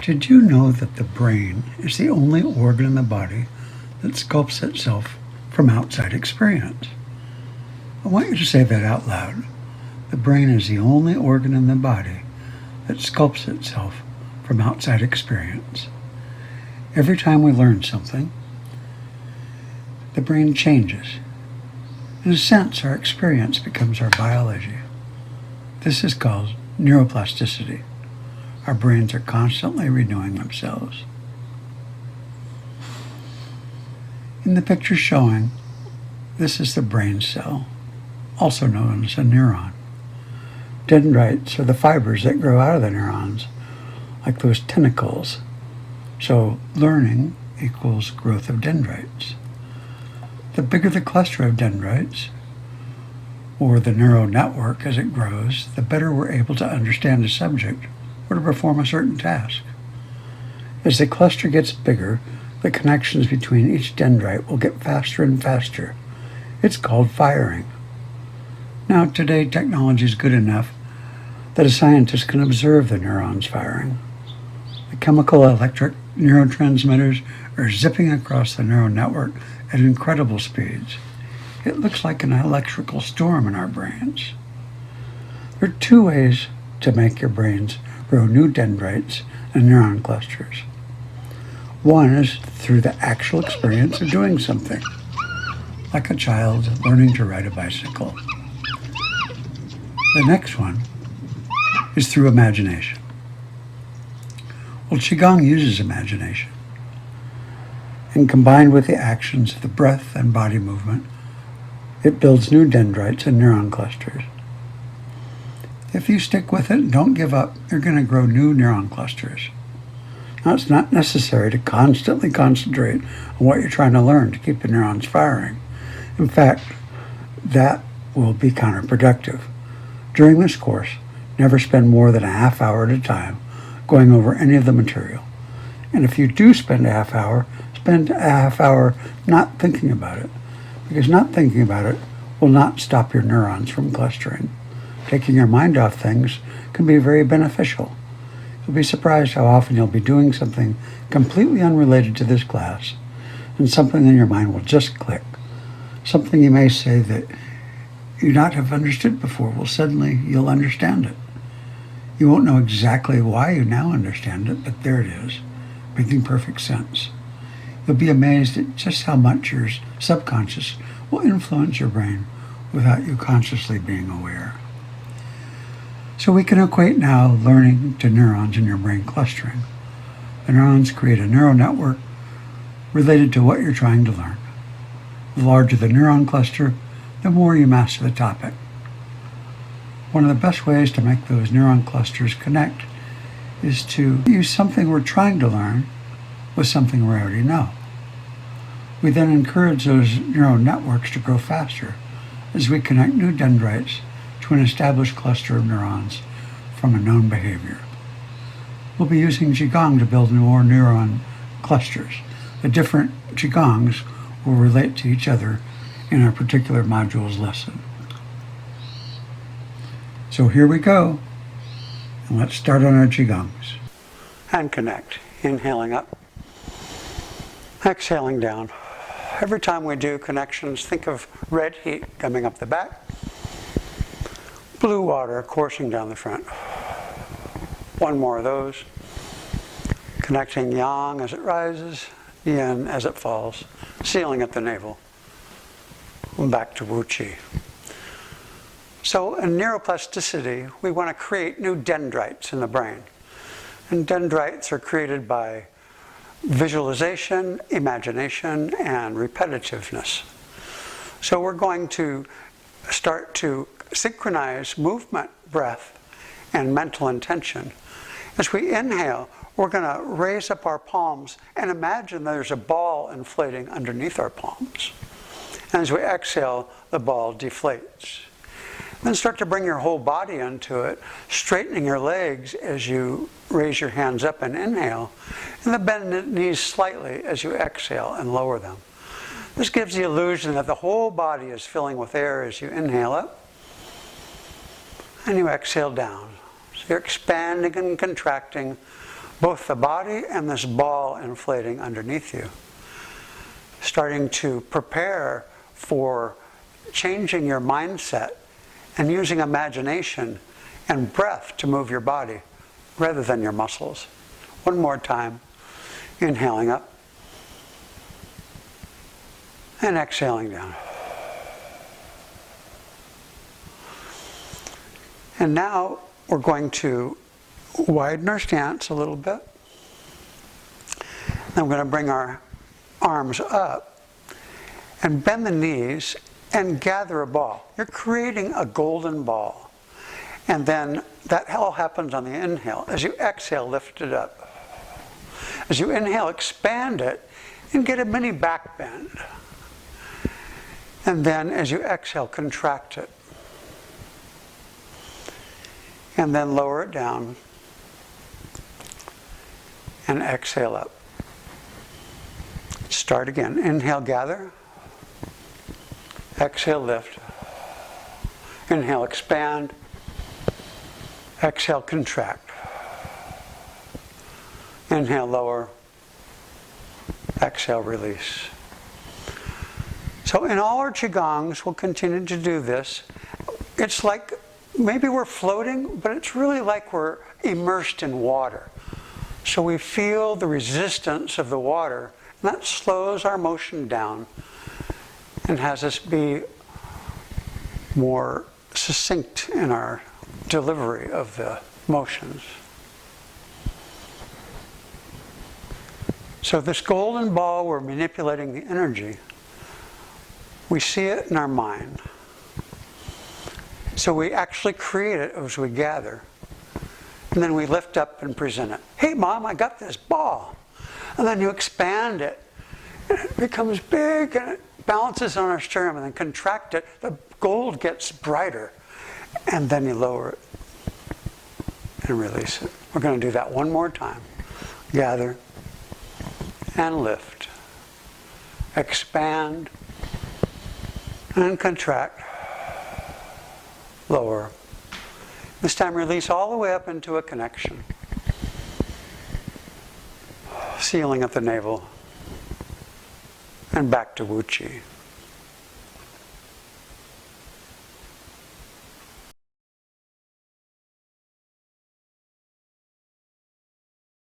Did you know that the brain is the only organ in the body that sculpts itself from outside experience? I want you to say that out loud. The brain is the only organ in the body that sculpts itself from outside experience. Every time we learn something, the brain changes. In a sense, our experience becomes our biology. This is called neuroplasticity. Our brains are constantly renewing themselves. In the picture showing, this is the brain cell, also known as a neuron. Dendrites are the fibers that grow out of the neurons, like those tentacles. So learning equals growth of dendrites. The bigger the cluster of dendrites, or the neural network as it grows, the better we're able to understand a subject or to perform a certain task. As the cluster gets bigger, the connections between each dendrite will get faster and faster. It's called firing. Now, today, technology is good enough that a scientist can observe the neurons firing. The chemical electric neurotransmitters are zipping across the neural network at incredible speeds. It looks like an electrical storm in our brains. There are two ways to make your brains grow new dendrites and neuron clusters. One is through the actual experience of doing something, like a child learning to ride a bicycle. The next one is through imagination. Well, Qigong uses imagination, and combined with the actions of the breath and body movement, it builds new dendrites and neuron clusters. If you stick with it and don't give up, you're going to grow new neuron clusters. Now, it's not necessary to constantly concentrate on what you're trying to learn to keep the neurons firing. In fact, that will be counterproductive. During this course, never spend more than a half hour at a time going over any of the material. And if you do spend a half hour not thinking about it, because not thinking about it will not stop your neurons from clustering. Taking your mind off things can be very beneficial. You'll be surprised how often you'll be doing something completely unrelated to this class, and something in your mind will just click. Something you may say that you not have understood before, well, suddenly you'll understand it. You won't know exactly why you now understand it, but there it is, making perfect sense. You'll be amazed at just how much your subconscious will influence your brain without you consciously being aware. So we can equate now learning to neurons in your brain clustering. The neurons create a neural network related to what you're trying to learn. The larger the neuron cluster, the more you master the topic. One of the best ways to make those neuron clusters connect is to use something we're trying to learn with something we already know. We then encourage those neural networks to grow faster as we connect new dendrites to an established cluster of neurons from a known behavior. We'll be using Qigong to build more neuron clusters. The different Qigongs will relate to each other in our particular module's lesson. So here we go, and let's start on our Qigongs. And connect, inhaling up, exhaling down. Every time we do connections, think of red heat coming up the back, blue water coursing down the front. One more of those. Connecting yang as it rises, yin as it falls, sealing at the navel. And back to Wu Qi. So in neuroplasticity, we want to create new dendrites in the brain. And dendrites are created by visualization, imagination, and repetitiveness. So we're going to start to synchronize movement, breath, and mental intention. As we inhale, we're going to raise up our palms and imagine there's a ball inflating underneath our palms. And as we exhale, the ball deflates. Then start to bring your whole body into it, straightening your legs as you raise your hands up and inhale, and then bend the knees slightly as you exhale and lower them. This gives the illusion that the whole body is filling with air as you inhale up, and you exhale down. So you're expanding and contracting both the body and this ball inflating underneath you, starting to prepare for changing your mindset and using imagination and breath to move your body rather than your muscles. One more time, inhaling up and exhaling down. And now we're going to widen our stance a little bit. Then we're going to bring our arms up and bend the knees and gather a ball. You're creating a golden ball. And then that all happens on the inhale. As you exhale, lift it up. As you inhale, expand it and get a mini back bend. And then as you exhale, contract it. And then lower it down and exhale up. Start again. Inhale, gather. Exhale, lift. Inhale, expand. Exhale, contract. Inhale, lower. Exhale, release. So in all our Qigongs, we'll continue to do this. It's like maybe we're floating, but it's really like we're immersed in water. So we feel the resistance of the water, and that slows our motion down and has us be more succinct in our delivery of the motions. So this golden ball, we're manipulating the energy. We see it in our mind. So we actually create it as we gather. And then we lift up and present it. Hey, Mom, I got this ball. And then you expand it. And it becomes big and it balances on our sternum, and then contract it. The gold gets brighter. And then you lower it and release it. We're going to do that one more time. Gather and lift. Expand and contract. Lower. This time release all the way up into a connection. Sealing at the navel. And back to Wu Chi.